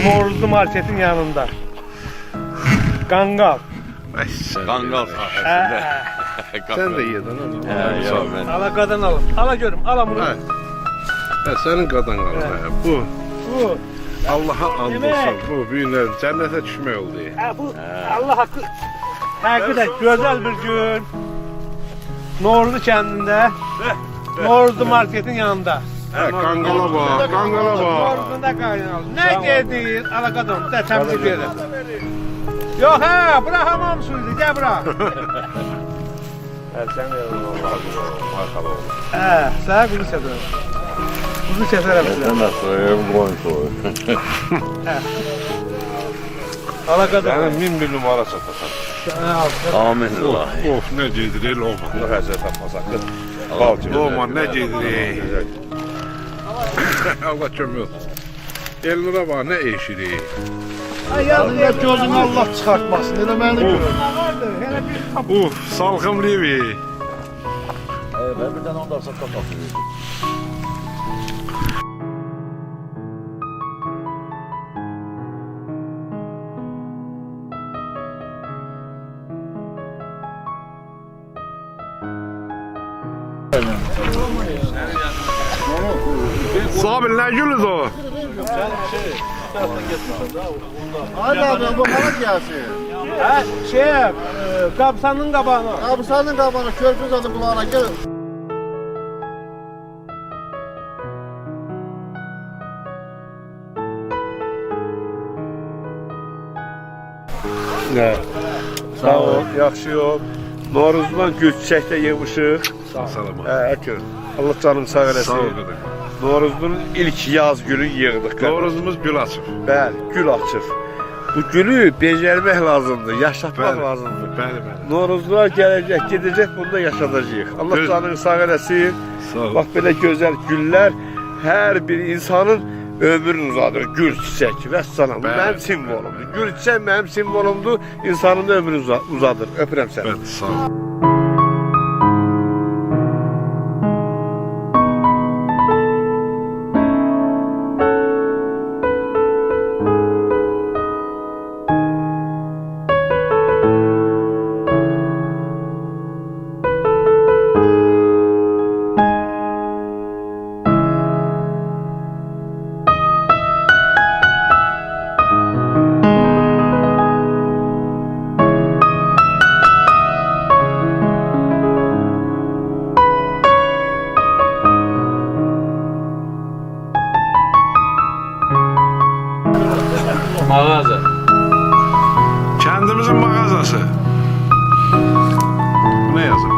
Moruzlu marketin yanında. Kangal. Kangal sahəsində. Sen de yedin ama. Alakadan alın. Ala görüm. Ala bunu. Senin kadın kaldı. Bu Bu. Allah'a and Yemek. olsun. Bu büyüler cennete düşmek oldu. Bu Allah hakkı. Hakikaten güzel bir gün. Norlu kendinde. Norlu marketin yanında. Kangala bak, kangala bak. Norlu'da kaynalı. Ne yedin? Alakadan. Da temsil ederim. Yok ha, bırak hamam suyuydu. Gel bırak. Sen de markalı ol. Sana kuzu çekerim. Kuzu çekerim. Sən də soyum, qoyun soyum. Alakadan. Benim 1000 numara satasan. Amin ilahi. Of ne cedirir Loman. Allah həzrət atmasaqdır. Loman ne cedirir. Allah kömür olsun. Elnura bak ne eşiri. Yanında gözünü Allah çıkartmasın. Ne demeni görür. Salkım livi. Ben bir dənə ondan sataq atmışım. Sabir ne gülüz o? Hadi abi bu kanat gelsin. Kapsanın kabağına. Abi senin kafanı körpüz adı kulağına gel. Sağ ol, yaxşı ol. Noruzdan gül çiçəkdə yığmışıq. Salam. Əkir. Allah canını sağ Sağ ol eləsin. kadın. Noruzun ilk yaz gülü yığdıq. Doğruzumuz gül açıp. Bəli, gül açır. Bu gülü becərmək lazımdır, yaşatmaq Bəli. lazımdır. Bəli bəli. Noruzlar gələcək, gedəcək, bunu da yaşadacağıq. Allah Göz- canını sağ eləsin. Sağ ol. Bax belə gözəl güllər hər bir insanın ömrünü uzadır. Gül çiçək və salam. Bu Bəli, mənim simvolumdur. Gül çiçək mənim simvolumdur. İnsanın ömrünü uzadır. Öpürəm səni. Ben sağ ol. Mağaza. Kendimizin mağazası. Bu ne yazık?